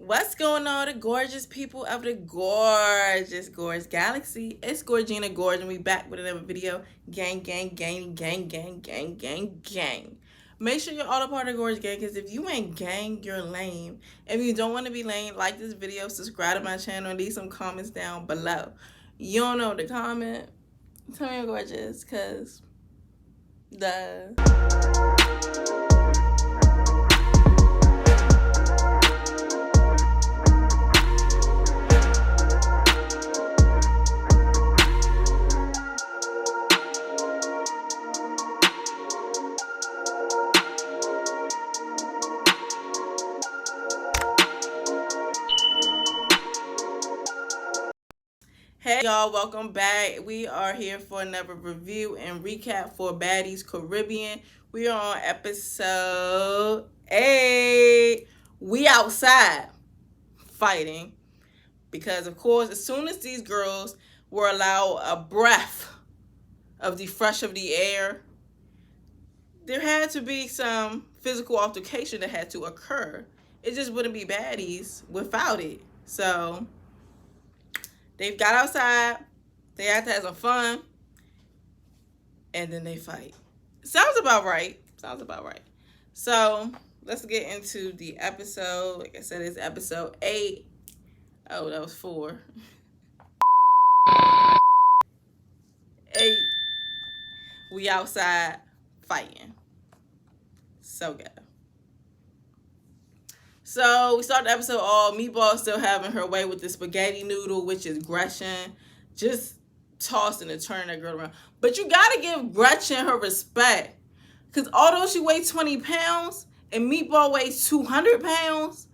What's going on, the gorgeous people of the gorgeous galaxy? It's Gorgina Gorge, and we back with another video. Gang, gang, gang, gang, gang, gang, gang, gang. Make sure you're all a part of the Gorge gang, because if you ain't gang, you're lame. If you don't want to be lame, like this video, subscribe to my channel, and leave some comments down below. You don't know what to comment? Tell me you're gorgeous, because Hey y'all, welcome back. We are here for another review and recap for Baddies Caribbean. We are on episode 8. We outside fighting because, of course, as soon as these girls were allowed a breath of the fresh of the air, there had to be some physical altercation that had to occur. It just wouldn't be Baddies without it. So they've got outside, they had to have some fun, and then they fight. Sounds about right. So let's get into the episode. Like I said, it's episode 8. Oh, that was 4. 8. We outside fighting. So good. So we start the episode all Meatball still having her way with the spaghetti noodle, which is Gretchen, just tossing and turning that girl around. But you gotta give Gretchen her respect, because although she weighs 20 pounds and Meatball weighs 200 pounds,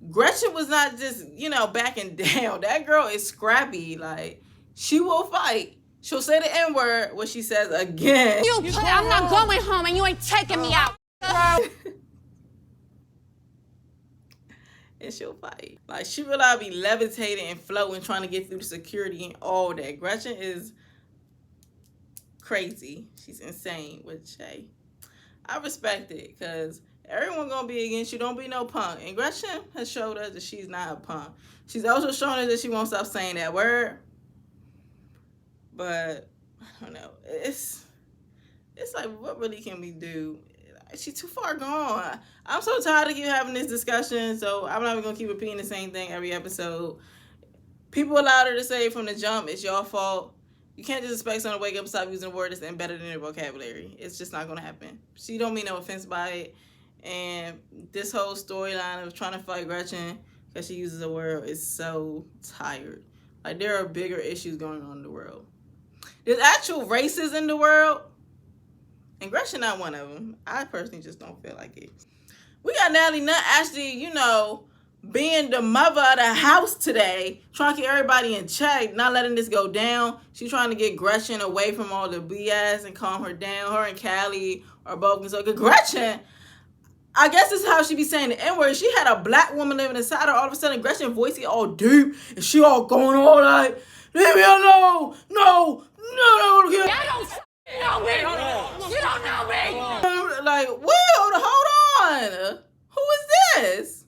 Gretchen was not just, backing down. That girl is scrappy. Like, she will fight. She'll say the N-word when she says again. I'm not going home and you ain't taking me out. And she'll fight. Like, she will be levitating and floating, trying to get through the security and all that. Gretchen is crazy. She's insane, which, hey, I respect it, because everyone gonna be against you. Don't be no punk. And Gretchen has showed us that she's not a punk. She's also shown us that she won't stop saying that word. But, I don't know. It's like, what really can we do? She's too far gone. I'm so tired of you having this discussion, so I'm not even going to keep repeating the same thing every episode. People allowed her to say from the jump, it's your fault. You can't just expect someone to wake up and stop using a word that's embedded in their vocabulary. It's just not going to happen. She don't mean no offense by it. And this whole storyline of trying to fight Gretchen because she uses a word is so tired. Like, there are bigger issues going on in the world. There's actual races in the world, and Gretchen not one of them. I personally just don't feel like it. We got Natalie Nunn actually, being the mother of the house today, trying to keep everybody in check, not letting this go down. She's trying to get Gretchen away from all the BS and calm her down. Her and Callie are both so good. Gretchen, I guess this is how she be saying the N-word. She had a black woman living inside her. All of a sudden, Gretchen voice get all deep, and she all going all like, leave me alone. No. I don't know me. You don't know me. Like, Will, hold on. Who is this?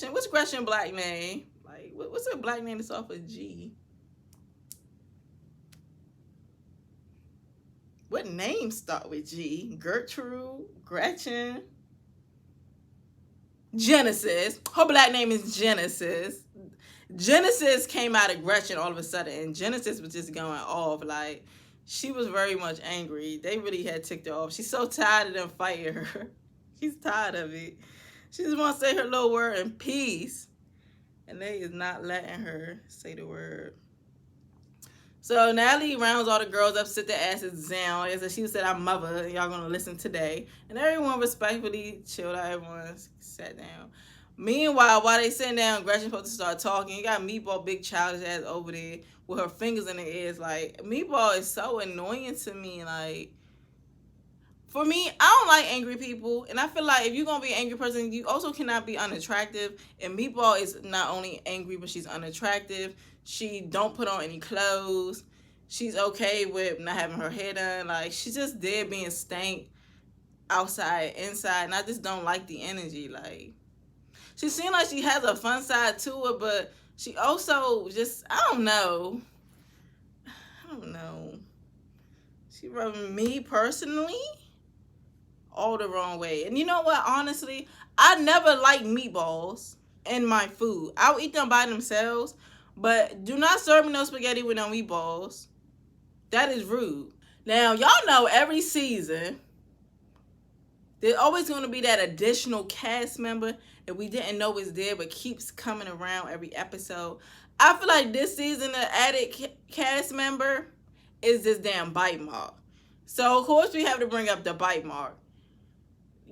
What's Gretchen black name? Like, what's her black name that's off of G? What names start with G? Gertrude, Gretchen, Genesis. Her black name is Genesis. Genesis came out of Gretchen all of a sudden, and Genesis was just going off. Like, she was very much angry. They really had ticked her off. She's so tired of them fighting her. She's tired of it. She just wants to say her little word in peace, and they is not letting her say the word. So Natalie rounds all the girls up, sit their asses down. Like I said, she said, I'm mother, and y'all gonna listen today. And everyone respectfully chilled out. Everyone sat down. Meanwhile, while they sitting down, Gretchen's supposed to start talking. You got Meatball, big childish ass over there with her fingers in her ears. Like, Meatball is so annoying to me. Like, for me, I don't like angry people. And I feel like if you're going to be an angry person, you also cannot be unattractive. And Meatball is not only angry, but she's unattractive. She don't put on any clothes. She's okay with not having her hair done. Like, she's just there being stank outside, inside. And I just don't like the energy. Like, She seems like she has a fun side to her, but she also just, I don't know. She rubbed me personally all the wrong way. And you know what? Honestly, I never liked meatballs in my food. I'll eat them by themselves, but do not serve me no spaghetti with no meatballs. That is rude. Now, y'all know every season, there's always going to be that additional cast member that we didn't know was there but keeps coming around every episode. I feel like this season, the added cast member is this damn bite mark. So, of course, we have to bring up the bite mark.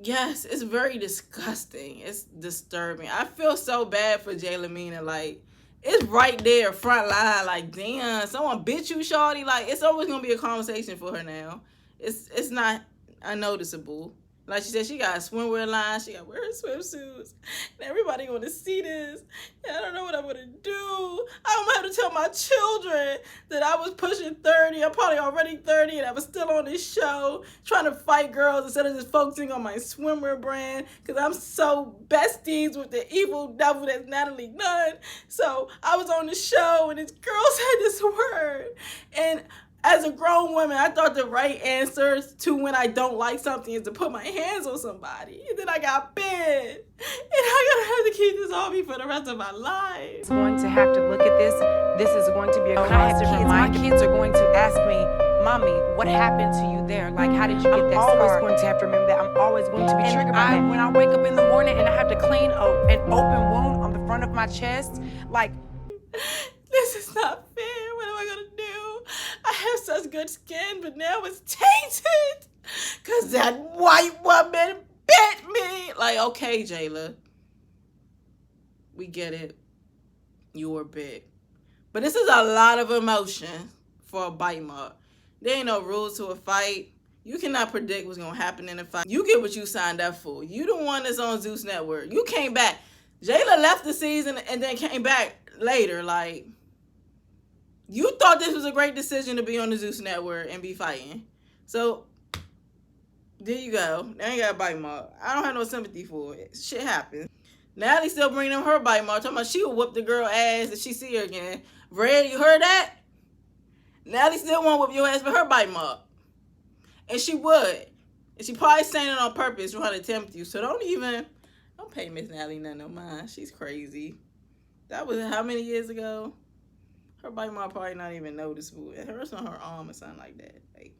Yes, it's very disgusting. It's disturbing. I feel so bad for Jayla Mina. Like, it's right there, front line. Like, damn, someone bit you, shawty. Like, it's always going to be a conversation for her now. It's not unnoticeable. Like she said, she got a swimwear line. She got wearing swimsuits. And everybody going to see this. And I don't know what I'm going to do. I'm going to have to tell my children that I was pushing 30. I'm probably already 30 and I was still on this show trying to fight girls instead of just focusing on my swimwear brand because I'm so besties with the evil devil that's Natalie Nunn. So I was on the show and this girl said this word. And as a grown woman, I thought the right answer to when I don't like something is to put my hands on somebody. And then I got bit. And I'm going to have to keep this on me for the rest of my life. Going to have to look at this. This is going to be a constant reminder. My kids are going to ask me, Mommy, what happened to you there? Like, how did you get that scar? I'm always going to have to remember that. I'm always going to be triggered by that. When I wake up in the morning and I have to clean an open wound on the front of my chest, like... This is not fair. What am I going to do? I have such good skin, but now it's tainted because that white woman bit me. Like, okay, Jayla, we get it. You were bit. But this is a lot of emotion for a bite mark. There ain't no rules to a fight. You cannot predict what's going to happen in a fight. You get what you signed up for. You the one that's on Zeus Network. You came back. Jayla left the season and then came back later. Like, you thought this was a great decision to be on the Zeus Network and be fighting. So, there you go. Now you got a bite mark. I don't have no sympathy for it. Shit happens. Natalie still bringing up her bite mark. Talking about she will whoop the girl ass if she see her again. Red, you heard that? Natalie still won't whoop your ass for her bite mark. And she would. And she probably saying it on purpose trying to tempt you. So don't pay Miss Natalie none no mind. She's crazy. That was how many years ago? Her bite mark probably not even noticeable. It hurts on her arm or something like that. Like,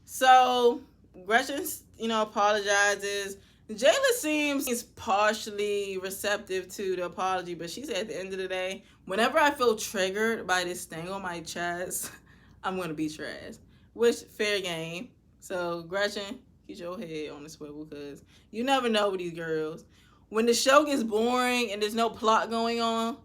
so Gretchen, apologizes. Jayla seems partially receptive to the apology, but she said at the end of the day, whenever I feel triggered by this thing on my chest, I'm going to be trash. Which, fair game. So, Gretchen, get your head on the swivel because you never know with these girls. When the show gets boring and there's no plot going on,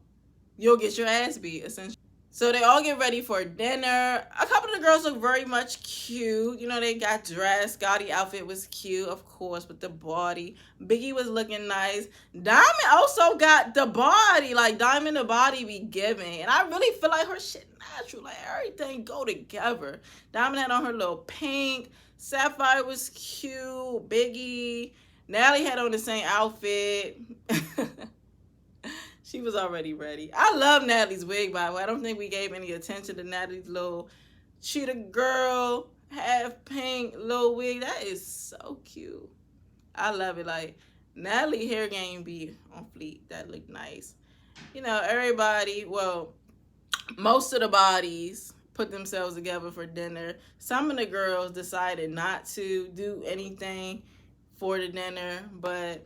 you'll get your ass beat, essentially. So they all get ready for dinner. A couple of the girls look very much cute. You know, they got dressed. Gotti outfit was cute, of course, with the body. Biggie was looking nice. Diamond also got the body. Like, Diamond, the body be giving. And I really feel like her shit natural. Like, everything go together. Diamond had on her little pink. Sapphire was cute. Biggie. Natalie had on the same outfit. She was already ready. I love Natalie's wig, by the way. I don't think we gave any attention to Natalie's little cheetah girl, half pink little wig. That is so cute. I love it. Like, Natalie hair game be on fleek. That looked nice. Everybody, well, most of the bodies put themselves together for dinner. Some of the girls decided not to do anything for the dinner, but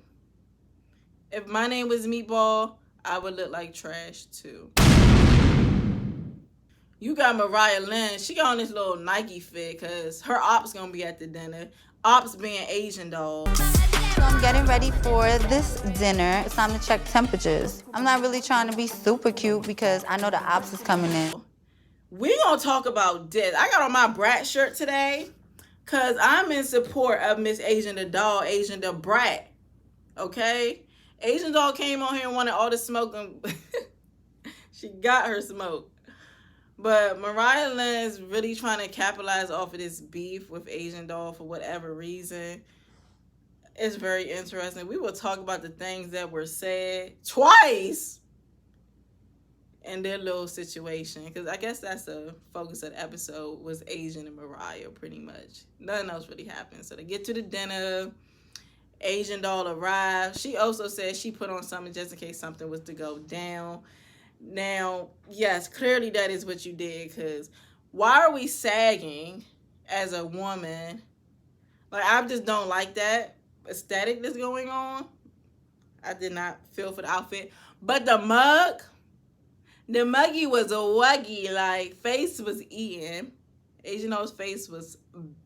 if my name was Meatball, I would look like trash too. You got Mariah Lynn. She got on this little Nike fit because her ops gonna be at the dinner. Ops being Asian doll. So I'm getting ready for this dinner. It's time to check temperatures. I'm not really trying to be super cute because I know the ops is coming in. We gonna talk about this. I got on my brat shirt today because I'm in support of Miss Asian the doll, Asian the brat. Okay? Asian doll came on here and wanted all the smoke and she got her smoke. But Mariah Lynn's really trying to capitalize off of this beef with Asian doll for whatever reason. It's very interesting. We will talk about the things that were said twice in their little situation, because I guess that's the focus of the episode, was Asian and Mariah, pretty much. Nothing else really happened. So they get to the dinner. Asian doll arrived. She also said she put on something just in case something was to go down. Now, yes, clearly that is what you did, because why are we sagging as a woman? Like, I just don't like that aesthetic that's going on. I did not feel for the outfit. But the muggy was a wuggy. Like, face was eating. Asian doll's face was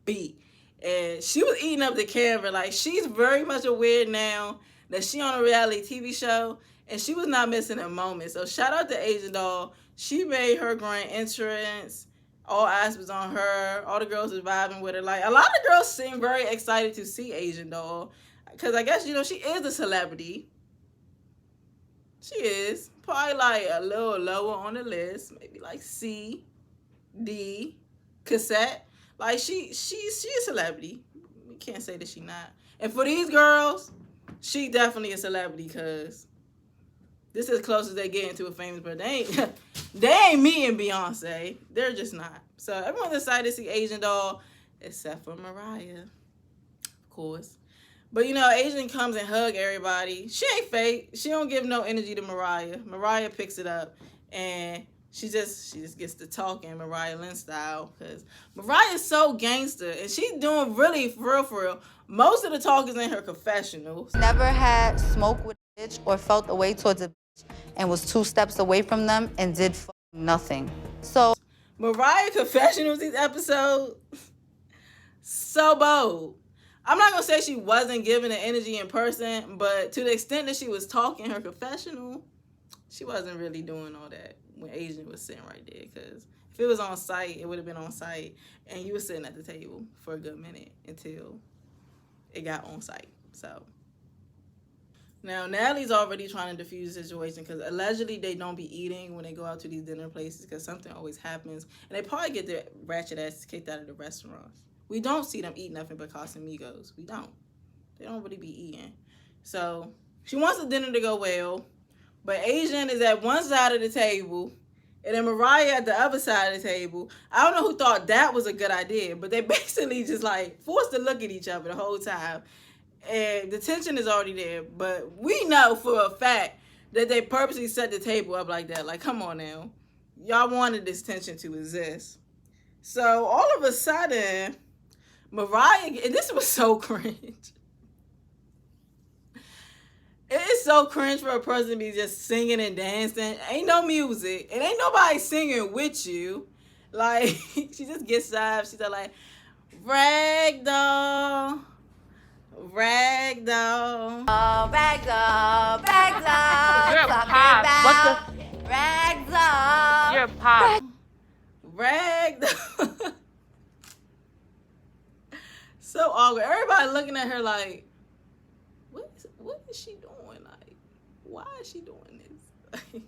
beat. And she was eating up the camera. Like, she's very much aware now that she on a reality TV show, and she was not missing a moment. So shout out to Asian doll. She made her grand entrance. All eyes was on her. All the girls was vibing with her. Like, a lot of girls seem very excited to see Asian doll, because I guess, you know, she is a celebrity. She is. Probably like a little lower on the list. Maybe like C, D, cassette. Like, she's a celebrity. We can't say that she not. And for these girls, she definitely a celebrity, because this is as close as they get to a famous person. They ain't meeting Beyonce. They're just not. So everyone's excited to see Asian doll, except for Mariah, of course. But, you know, Asian comes and hug everybody. She ain't fake. She don't give no energy to Mariah. Mariah picks it up, and she just gets to talking Mariah Lynn style, because Mariah is so gangster, and she's doing really, for real. Most of the talk is in her confessionals. Never had smoke with a bitch or felt a way towards a bitch and was 2 steps away from them and did nothing. So Mariah confessionals these episodes, so bold. I'm not gonna say she wasn't giving the energy in person, but to the extent that she was talking her confessional, she wasn't really doing all that when Asian was sitting right there, because if it was on site, it would have been on site, and you were sitting at the table for a good minute until it got on site. So now Natalie's already trying to diffuse the situation, because allegedly they don't be eating when they go out to these dinner places, because something always happens, and they probably get their ratchet ass kicked out of the restaurants. We don't see them eat nothing but Casamigos. We don't. They don't really be eating. So she wants the dinner to go well, but Asian is at one side of the table, and then Mariah at the other side of the table. I don't know who thought that was a good idea, but they basically just like forced to look at each other the whole time. And the tension is already there, but we know for a fact that they purposely set the table up like that. Like, come on now. Y'all wanted this tension to exist. So all of a sudden, Mariah, and this was so cringe. It is so cringe for a person to be just singing and dancing. Ain't no music. And ain't nobody singing with you. Like, she just gets up. She's like, ragdoll. Ragdoll. Oh, ragdoll, ragdoll. You're a pop. What the? Ragdoll. You're a pop. Ragdoll. So awkward. Everybody looking at her like, what is she doing? Like, why is she doing this?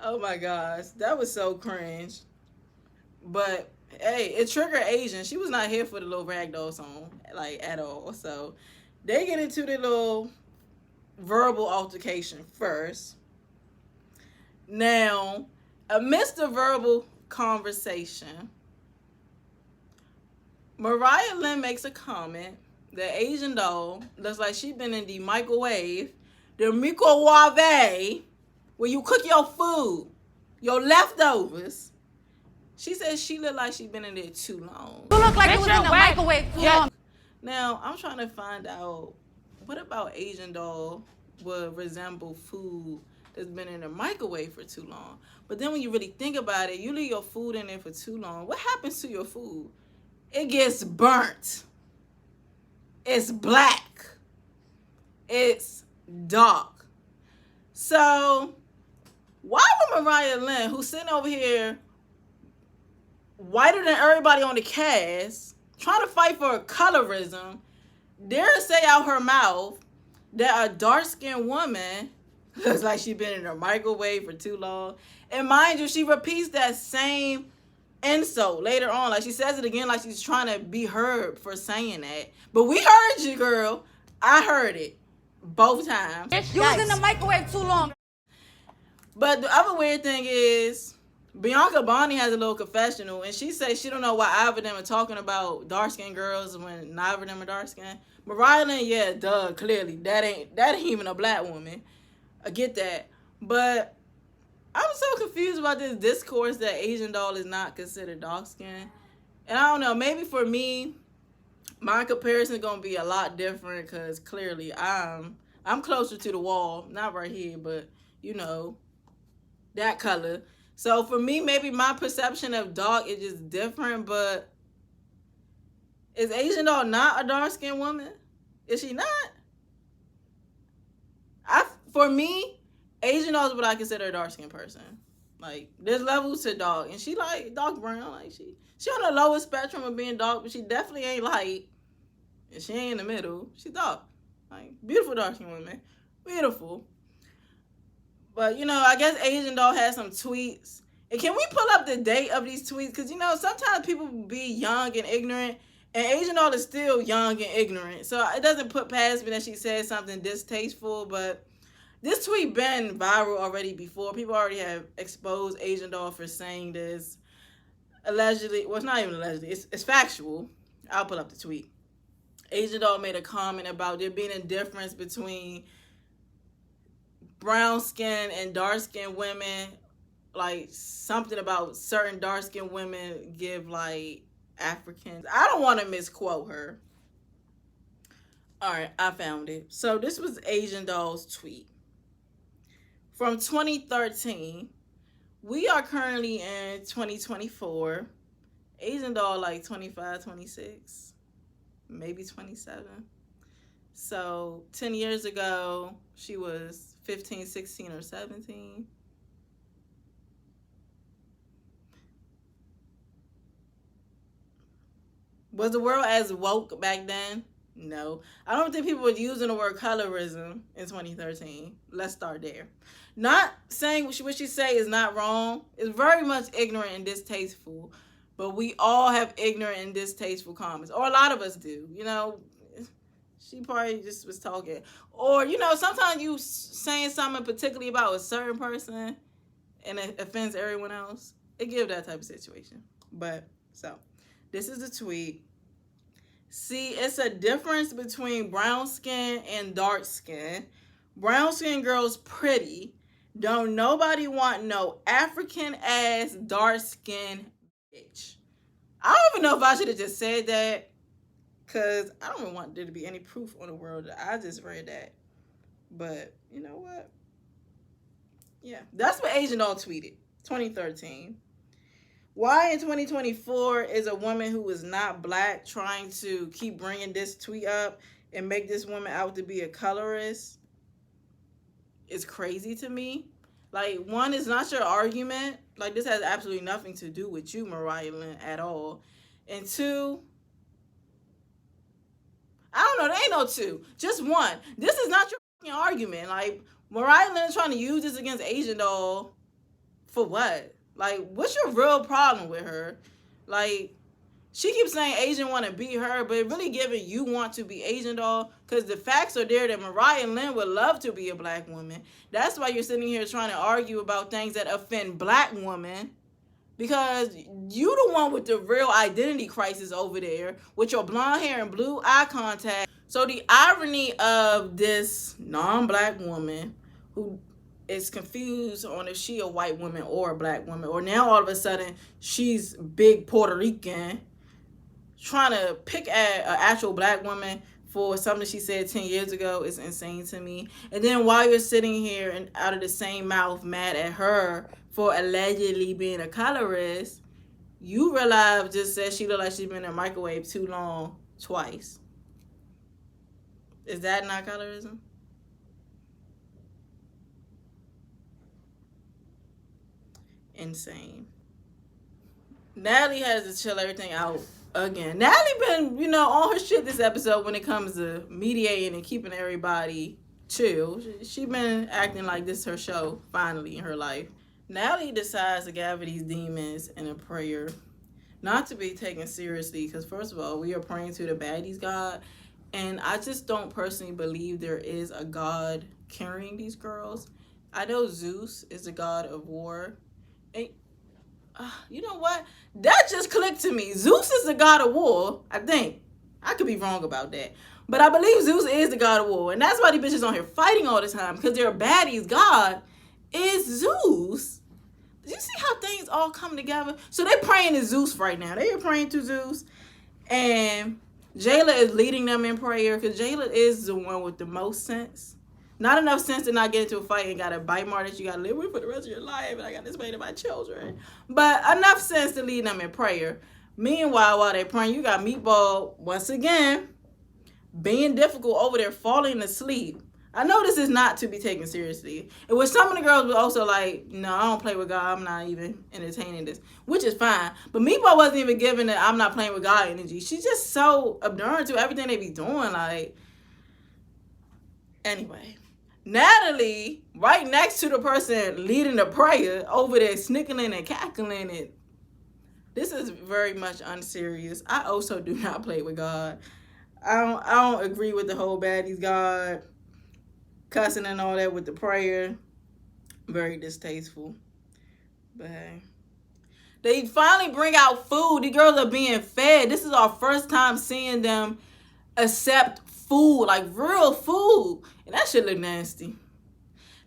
Oh my gosh, that was so cringe. But hey, it triggered Asian. She was not here for the little ragdoll song, like, at all. So they get into the little verbal altercation first. Now, amidst the verbal conversation, Mariah Lynn makes a comment that Asian doll looks like she been in the microwave, where you cook your food, your leftovers. She says she looked like she been in there too long. You look like you was in the microwave too long. Now, I'm trying to find out, what about Asian doll would resemble food that's been in the microwave for too long? But then when you really think about it, you leave your food in there for too long. What happens to your food? It gets burnt. It's black. It's dark. So why would Mariah Lynn, who's sitting over here whiter than everybody on the cast, trying to fight for colorism, dare to say out her mouth that a dark-skinned woman looks like she's been in a microwave for too long? And mind you, she repeats that same insult later on. Like, she says it again like she's trying to be heard for saying that. But we heard you, girl. I heard it both times. You was in the microwave too long. But the other weird thing is, Bianca Bonnie has a little confessional, and she says she don't know why either of them are talking about dark-skinned girls when neither of them are dark-skinned. Mariah Lynn, yeah, duh, clearly. That ain't even a black woman. I get that. But I'm so confused about this discourse that Asian doll is not considered dark-skinned. And I don't know, maybe for me, my comparison is going to be a lot different because clearly I'm closer to the wall. Not right here, but, you know, that color. So for me, maybe my perception of dark is just different, but is Asian doll not a dark-skinned woman? Is she not? For me, Asian doll is what I consider a dark-skinned person. Like, there's levels to dark, and she like dark brown. Like, she on the lowest spectrum of being dark, but she definitely ain't light, and she ain't in the middle. She dark. Like, beautiful dark-skinned woman. Beautiful. But, you know, I guess Asian doll has some tweets. And can we pull up the date of these tweets? Because, you know, sometimes people be young and ignorant, and Asian doll is still young and ignorant. So it doesn't put past me that she said something distasteful, but this tweet been viral already before. People already have exposed Asian doll for saying this. Allegedly, well, it's not even allegedly, it's factual. I'll pull up the tweet. Asian doll made a comment about there being a difference between brown skin and dark skinned women. Like, something about certain dark skinned women give like Africans. I don't want to misquote her. All right, I found it. So this was Asian doll's tweet from 2013. We are currently in 2024. Asian doll like 25, 26, maybe 27. So 10 years ago, she was 15, 16, or 17. Was the world as woke back then? No. I don't think people were using the word colorism in 2013. Let's start there. Not saying what she say is not wrong. It's very much ignorant and distasteful. But we all have ignorant and distasteful comments. Or a lot of us do. You know, she probably just was talking. Or, you know, sometimes you saying something particularly about a certain person and it offends everyone else. It gives that type of situation. But, so, this is a tweet. See, it's a difference between brown skin and dark skin. Brown skin girls pretty. Don't nobody want no African ass dark skin bitch. I don't even know if I should have just said that, because I don't even want there to be any proof on the world. I just read that. But you know what? Yeah, that's what Asian doll tweeted. 2013. Why in 2024 is a woman who is not black trying to keep bringing this tweet up and make this woman out to be a colorist? It's crazy to me. Like, one, is not your argument. Like, this has absolutely nothing to do with you, Mariah Lynn, at all. And two, I don't know, there ain't no two. Just one. This is not your fucking argument. Like, Mariah Lynn trying to use this against Asian doll for what? Like, what's your real problem with her? Like, she keeps saying Asian want to be her, but really giving you want to be Asian doll, because the facts are there that Mariah Lynn would love to be a black woman. That's why you're sitting here trying to argue about things that offend black women, because you the one with the real identity crisis over there with your blonde hair and blue eye contact. So the irony of this non-black woman who is confused on if she a white woman or a black woman, or now all of a sudden she's big Puerto Rican, trying to pick at an actual black woman for something she said 10 years ago is insane to me. And then while you're sitting here and out of the same mouth mad at her for allegedly being a colorist, you realize just said she looked like she's been in a microwave too long twice. Is that not colorism? Insane. Natalie has to chill everything out again. Natalie been, you know, on her shit this episode when it comes to mediating and keeping everybody chill. She been acting like this is her show finally in her life. Natalie decides to gather these demons in a prayer not to be taken seriously, because first of all, we are praying to the baddies God, and I just don't personally believe there is a God carrying these girls. I know Zeus is the god of war, and you know what? That just clicked to me. Zeus is the god of war, I think. I could be wrong about that, but I believe Zeus is the god of war, and that's why these bitches on here fighting all the time, because their baddies God is Zeus. Did you see how things all come together? So they praying to Zeus right now. They are praying to Zeus, and Jayla is leading them in prayer, because Jayla is the one with the most sense. Not enough sense to not get into a fight and got a bite mark that you got to live with for the rest of your life, and I got this way to my children. But enough sense to lead them in prayer. Meanwhile, while they're praying, you got Meatball, once again, being difficult over there, falling asleep. I know this is not to be taken seriously. And with some of the girls were also like, no, I don't play with God. I'm not even entertaining this, which is fine. But Meatball wasn't even giving the I'm not playing with God energy. She's just so abhorrent to everything they be doing. Like, anyway. Natalie, right next to the person leading the prayer, over there snickling and cackling, and this is very much unserious. I also do not play with God. I don't agree with the whole baddies God cussing and all that with the prayer. Very distasteful. But hey. They finally bring out food. The girls are being fed. This is our first time seeing them accept food, like real food. And that shit look nasty.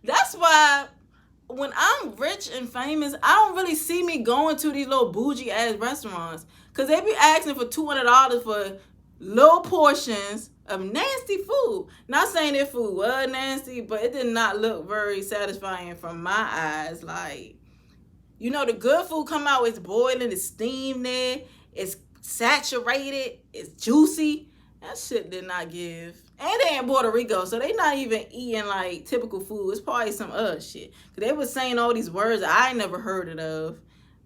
That's why when I'm rich and famous, I don't really see me going to these little bougie ass restaurants, because they be asking for $200 for little portions of nasty food. Not saying that food was nasty, but it did not look very satisfying from my eyes. Like, you know, the good food come out, it's boiling, it's steamed there, it's saturated, it's juicy. That shit did not give. And they in Puerto Rico, so they not even eating like typical food. It's probably some other shit. Cause they was saying all these words that I never heard it of.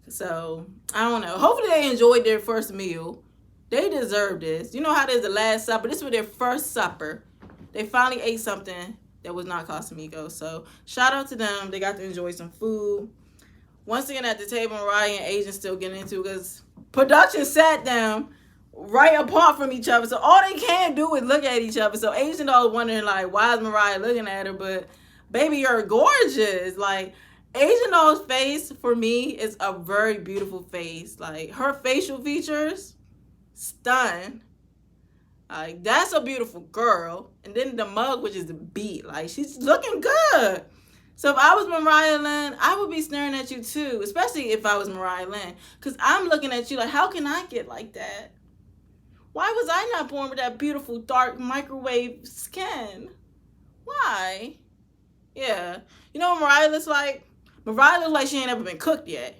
So, I don't know. Hopefully they enjoyed their first meal. They deserve this. You know how there's the Last Supper? This was their first supper. They finally ate something that was not Casamigos. So, shout out to them. They got to enjoy some food. Once again at the table, Mariah and Asian still getting into, because production sat down right apart from each other, so all they can do is look at each other. So Asian doll wondering like, why is Mariah looking at her? But baby, you're gorgeous. Like, Asian doll's face for me is a very beautiful face. Like, her facial features, stun. Like, that's a beautiful girl. And then the mug, which is the beat, like, she's looking good. So if I was Mariah Lynn, I would be staring at you too, especially if I was Mariah Lynn, because I'm looking at you like, how can I get like that? Why was I not born with that beautiful, dark, microwave skin? Why? Yeah. You know what Mariah looks like? Mariah looks like she ain't ever been cooked yet.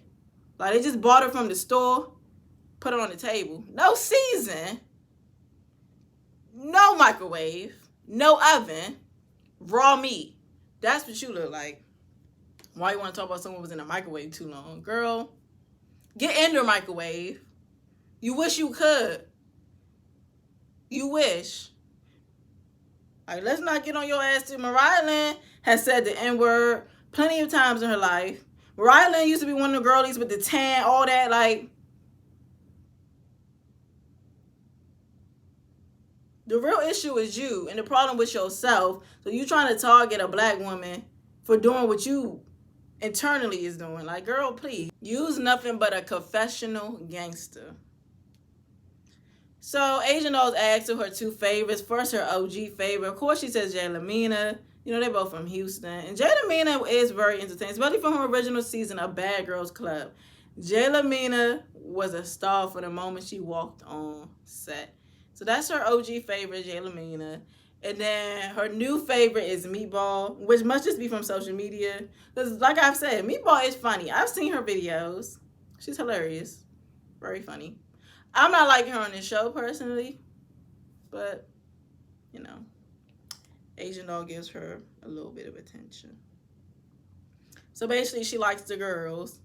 Like, they just bought her from the store, put her on the table. No season. No microwave. No oven. Raw meat. That's what you look like. Why you want to talk about someone who was in a microwave too long? Girl, get in the microwave. You wish you could. You wish. Like, let's not get on your ass too. Mariah Lynn has said the N-word plenty of times in her life. Mariah Lynn used to be one of the girlies with the tan, all that. Like, the real issue is you and the problem with yourself. So you trying to target a black woman for doing what you internally is doing. Like, girl, please. Use nothing but a confessional gangster. So Asian Dolls asked her two favorites. First, her OG favorite. Of course, she says Jaylamina. You know, they're both from Houston. And Jaylamina is very entertaining, especially from her original season of Bad Girls Club. Jaylamina was a star for the moment she walked on set. So that's her OG favorite, Jaylamina. And then her new favorite is Meatball, which must just be from social media. Because like I've said, Meatball is funny. I've seen her videos. She's hilarious. Very funny. I'm not liking her on this show personally, but, you know, Asian Doll gives her a little bit of attention. So basically, she likes the girls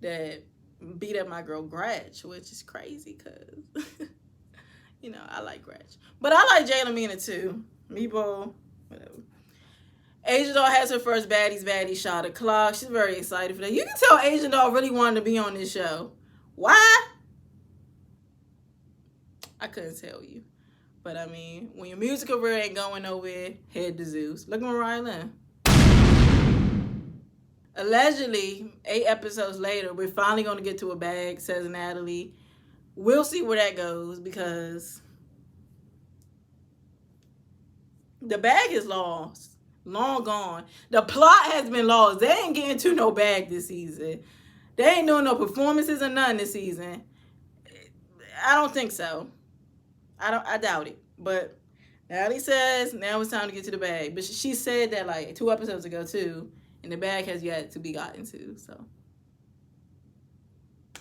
that beat up my girl Gretch, which is crazy because, you know, I like Gretch. But I like Jaylamina too. Meatball, whatever. Asian Doll has her first Baddies shot o'clock. She's very excited for that. You can tell Asian Doll really wanted to be on this show. Why? I couldn't tell you. But I mean, when your music career ain't going nowhere, head to Zeus. Look at Mariah Lynn. Allegedly, 8 episodes later, we're finally going to get to a bag, says Natalie. We'll see where that goes because the bag is lost. Long gone. The plot has been lost. They ain't getting to no bag this season. They ain't doing no performances or nothing this season. I don't think so. I doubt it. But Natalie says now it's time to get to the bag. But she said that like 2 episodes ago too. And the bag has yet to be gotten to. So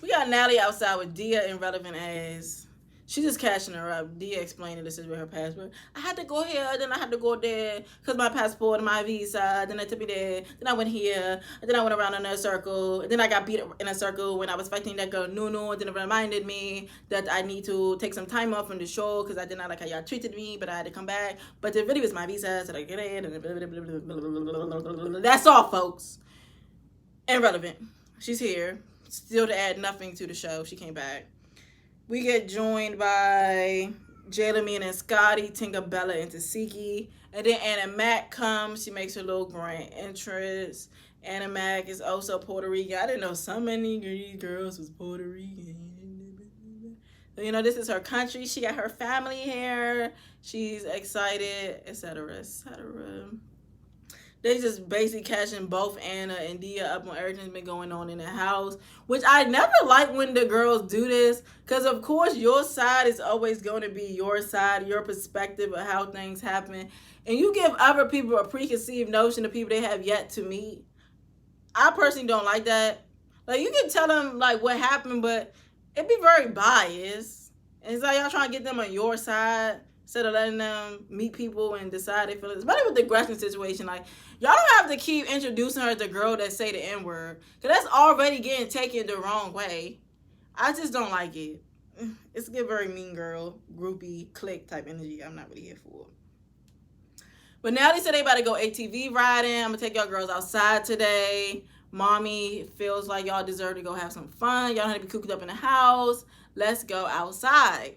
we got Natalie outside with Dia in relevant ass. She just cashing her up. Dia explaining this is with her passport. I had to go here, then I had to go there because my passport and my visa. Then they took me there. Then I went here. And then I went around in a circle. And then I got beat in a circle when I was fighting that girl Nunu. And then it reminded me that I need to take some time off from the show because I did not like how y'all treated me, but I had to come back. But it really was my visa, so I get it. That's all, folks. Irrelevant. She's here. Still to add nothing to the show. She came back. We get joined by Jaylamine and Scotty, Tinkerbella and Tasiki. And then Anna Mac comes. She makes her little grand entrance. Anna Mac is also Puerto Rican. I didn't know so many girls was Puerto Rican. So, you know, this is her country. She got her family here. She's excited, etc., etc. They just basically catching both Anna and Dia up on everything that's been going on in the house, which I never like when the girls do this, because of course your side is always going to be your side, your perspective of how things happen, and you give other people a preconceived notion of people they have yet to meet. I personally don't like that. Like, you can tell them like what happened, but it'd be very biased, and it's like y'all trying to get them on your side instead of letting them meet people and decide their feelings. Especially with the Gretchen situation, like, y'all don't have to keep introducing her as the girl that say the N-word, because that's already getting taken the wrong way. I just don't like it. It's a very mean girl, groupie, clique type energy I'm not really here for. But now they said they about to go ATV riding. I'm going to take y'all girls outside today. Mommy feels like y'all deserve to go have some fun. Y'all don't have to be cooped up in the house. Let's go outside.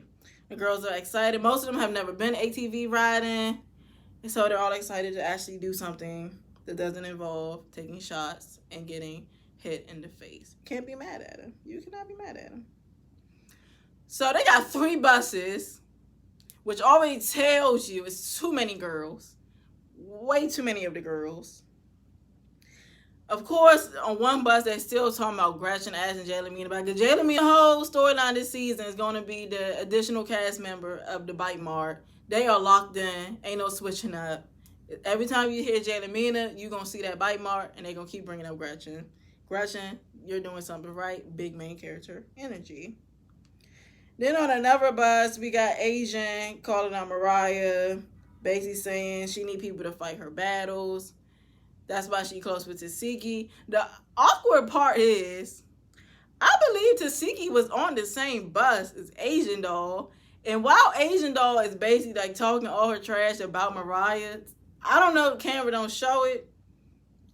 The girls are excited. Most of them have never been ATV riding. And so they're all excited to actually do something that doesn't involve taking shots and getting hit in the face. Can't be mad at them. You cannot be mad at them. So they got 3 buses, which already tells you it's too many girls. Way too many of the girls. Of course, on one bus, they're still talking about Gretchen asking Jaylamine about it. Jaylamine, the whole storyline this season is going to be the additional cast member of the Bite Mart. They are locked in. Ain't no switching up. Every time you hear Jaylamina, you're going to see that Bite Mart, and they're going to keep bringing up Gretchen. Gretchen, you're doing something right. Big main character energy. Then on another bus, we got Asian calling out Mariah, basically saying she need people to fight her battles. That's why she close with Tasiki. The awkward part is, I believe Tasiki was on the same bus as Asian Doll. And while Asian Doll is basically like talking all her trash about Mariah, I don't know if the camera don't show it,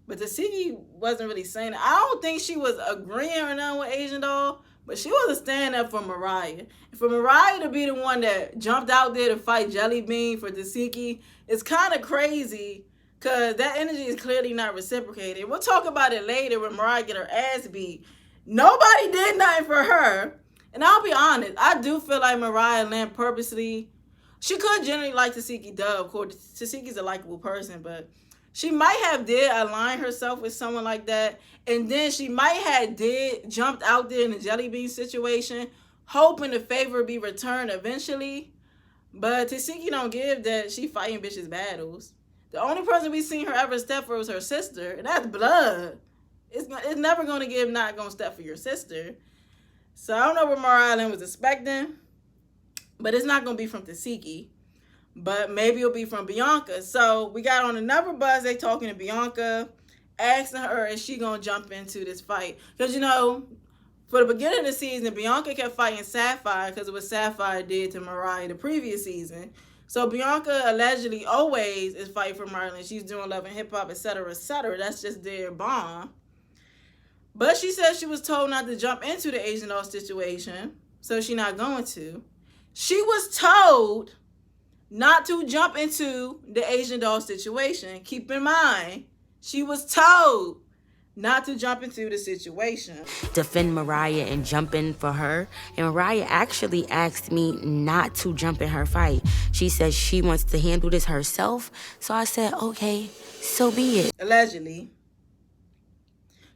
but Tasiki wasn't really saying it. I don't think she was agreeing or nothing with Asian Doll, but she wasn't standing up for Mariah. And for Mariah to be the one that jumped out there to fight Jelly Bean for Tasiki, it's kind of crazy. Because that energy is clearly not reciprocated. We'll talk about it later when Mariah get her ass beat. Nobody did nothing for her. And I'll be honest, I do feel like Mariah Lynn purposely, she could generally like Tasiki Dub. Of course, Tasiki's a likable person, but she might have did align herself with someone like that. And then she might have did jumped out there in the Jelly Bean situation, hoping the favor be returned eventually. But Tasiki don't give that she fighting bitches battles. The only person we seen her ever step for was her sister, and that's blood. It's never going to give not going to step for your sister. So I don't know what Mariah Lynn was expecting, but it's not going to be from Tasiki. But maybe it'll be from Bianca. So we got on another bus, they talking to Bianca, asking her if she going to jump into this fight. Because, you know, for the beginning of the season, Bianca kept fighting Sapphire because of what Sapphire did to Mariah the previous season. So Bianca allegedly always is fighting for Marlon. She's doing Love and Hip Hop, etc., etc. That's just their bond. But she said she was told not to jump into the Asian Doll situation, so she's not going to. She was told not to jump into the Asian doll situation. Keep in mind, she was told not to jump into the situation. Defend Mariah and jump in for her. And Mariah actually asked me not to jump in her fight. She says she wants to handle this herself. So I said, okay, so be it. Allegedly.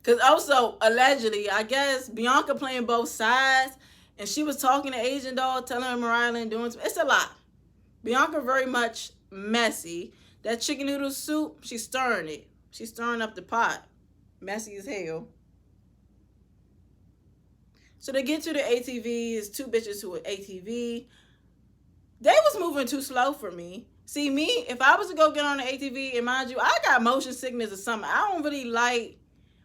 Because also, allegedly, I guess Bianca playing both sides, and she was talking to Asian doll, telling her Mariah Lynn doing something. It's a lot. Bianca very much messy. That chicken noodle soup, she's stirring it. She's stirring up the pot. Messy as hell. So they get to the ATV. It's two bitches to an ATV. They was moving too slow for me. See, me, if I was to go get on the ATV, and mind you, I got motion sickness or something. I don't really like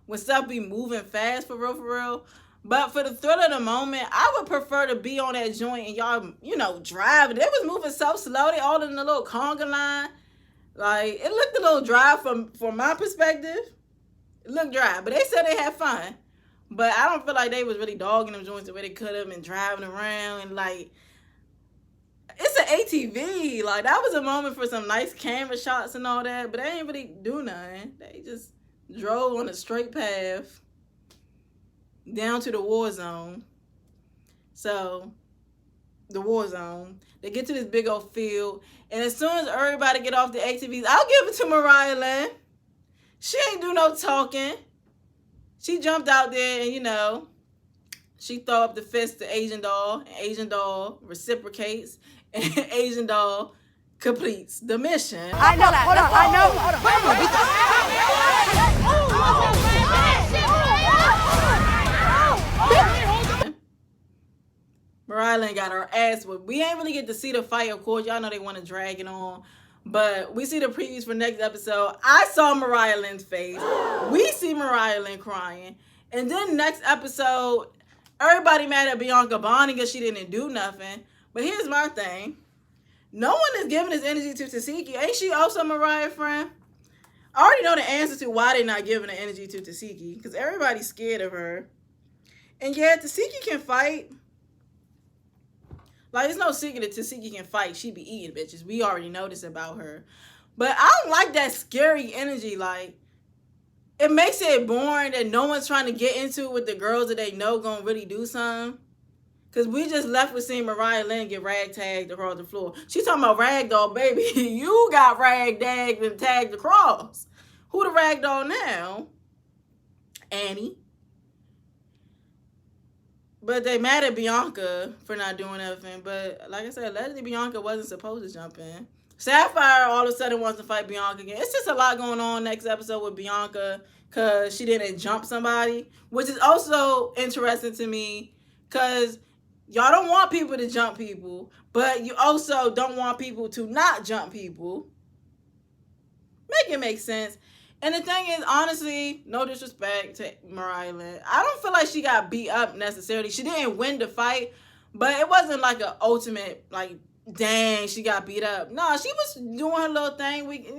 when stuff be moving fast, for real, for real. But for the thrill of the moment, I would prefer to be on that joint and y'all, you know, driving. They was moving so slow. They all in the little conga line. Like, it looked a little dry from my perspective. It looked dry, but they said they had fun. But I don't feel like they was really dogging them joints the way they could have and driving around. And, like, it's an ATV. Like, that was a moment for some nice camera shots and all that. But they didn't really do nothing. They just drove on a straight path down to the war zone. So, the war zone. They get to this big old field. And as soon as everybody get off the ATVs, I'll give it to Mariah Lynn. She ain't do no talking. She jumped out there and, you know, she throw up the fist to Asian doll. And Asian doll reciprocates. And Asian doll completes the mission. I know that. Hold on. I know. Mariah Lynn got her ass whipped. We ain't really get to see the fight, of course. Y'all know they want to drag it on. But we see the previews for next episode. I saw Mariah Lynn's face. We see Mariah Lynn crying. And then next episode, everybody mad at Bianca Bonnie because she didn't do nothing. But here's my thing. No one is giving this energy to Tasiki. Ain't she also Mariah's friend? I already know the answer to why they're not giving the energy to Tasiki. Because everybody's scared of her. And yeah, Tasiki can fight. Like, it's no secret that Tasiki can fight. She be eating bitches. We already know this about her. But I don't like that scary energy. Like, it makes it boring that no one's trying to get into it with the girls that they know gonna really do something. Because we just left with seeing Mariah Lynn get rag-tagged across the floor. She's talking about ragdoll, baby. You got rag-tagged and tagged across. Who the ragdoll now? Annie. But they mad at Bianca for not doing nothing. But like I said, allegedly Bianca wasn't supposed to jump in. Sapphire all of a sudden wants to fight Bianca again. It's just a lot going on next episode with Bianca because she didn't jump somebody. Which is also interesting to me because y'all don't want people to jump people. But you also don't want people to not jump people. Make it make sense. And the thing is, honestly, no disrespect to Mariah Lynn. I don't feel like she got beat up necessarily. She didn't win the fight, but it wasn't like an ultimate, like, dang, she got beat up. No, she was doing her little thing. It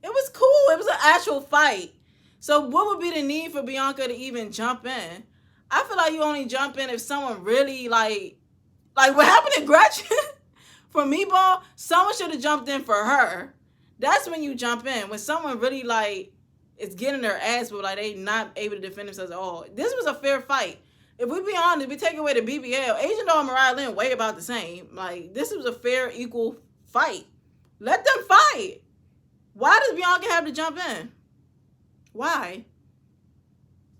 was cool. It was an actual fight. So what would be the need for Bianca to even jump in? I feel like you only jump in if someone really, like what happened to Gretchen for Meatball, someone should have jumped in for her. That's when you jump in. When someone really, like, is getting their ass but like, they not able to defend themselves at all. This was a fair fight. If we be honest, we take away the BBL, Asian Doll and Mariah Lynn way about the same. Like, this was a fair, equal fight. Let them fight. Why does Bianca have to jump in? Why?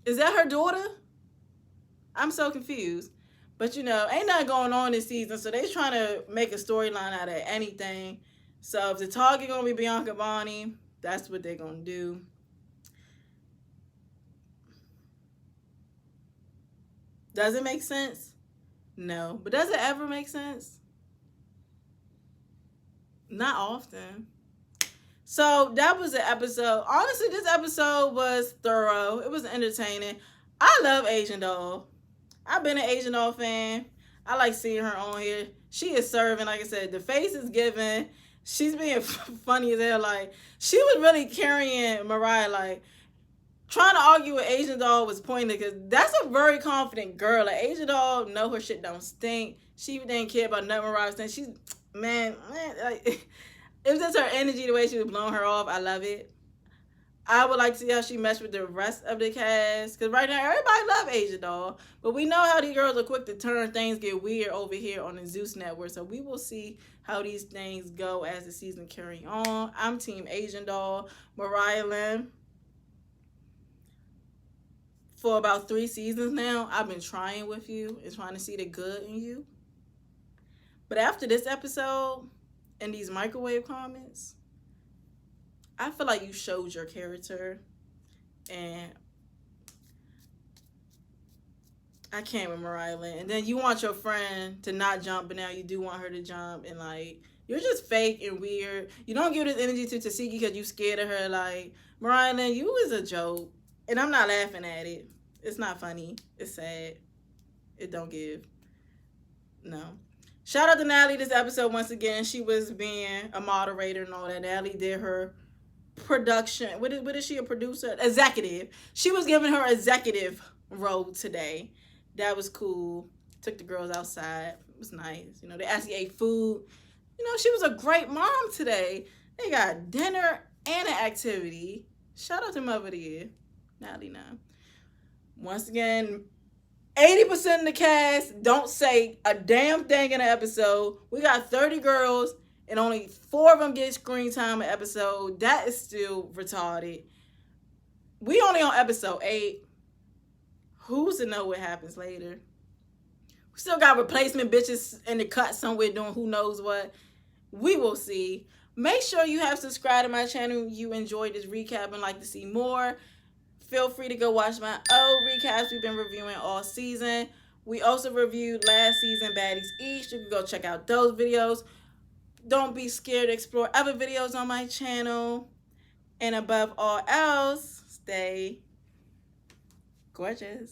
Is that her daughter? I'm so confused. But, you know, ain't nothing going on this season, so they trying to make a storyline out of anything. So if the target going to be Bianca Bonnie, that's what they're going to do. Does it make sense? No. But does it ever make sense? Not often. So that was the episode. Honestly, this episode was thorough. It was entertaining. I love Asian Doll. I've been an Asian Doll fan. I like seeing her on here. She is serving. Like I said, the face is given. She's being funny as hell. Like, she was really carrying Mariah. Like, trying to argue with Asian Doll was pointless because that's a very confident girl. Like, Asian Doll know her shit don't stink. She didn't care about nothing Mariah was saying. She's, man, like, it was just her energy, the way she was blowing her off. I love it. I would like to see how she meshed with the rest of the cast. Because right now, everybody love Asia Doll. But we know how these girls are quick to turn things get weird over here on the Zeus Network. So we will see how these things go as the season carry on. I'm Team Asian Doll. Mariah Lynn. For about 3 seasons now, I've been trying with you and trying to see the good in you. But after this episode and these microwave comments, I feel like you showed your character, and I can't with Mariah Lynn. And then you want your friend to not jump, but now you do want her to jump, and like, you're just fake and weird. You don't give this energy to Tasiki because you scared of her. Like, Mariah Lynn, you is a joke, and I'm not laughing at it. It's not funny. It's sad. It don't give. No. Shout out to Natalie this episode once again. She was being a moderator and all that. Natalie did her production. What is she, a producer? Executive. She was giving her executive role today. That was cool. Took the girls outside. It was nice. You know, they actually ate food. You know, she was a great mom today. They got dinner and an activity. Shout out to Mother of the Year. Natalie now. Once again, 80% of the cast don't say a damn thing in an episode. We got 30 girls and only 4 of them get screen time an episode. That is still retarded. We only on episode 8. Who's to know what happens later? We still got replacement bitches in the cut somewhere doing who knows what. We will see. Make sure you have subscribed to my channel. You enjoyed this recap and like to see more. Feel free to go watch my old recaps we've been reviewing all season. We also reviewed last season Baddies East. You can go check out those videos. Don't be scared to explore other videos on my channel. And above all else, stay gorgeous.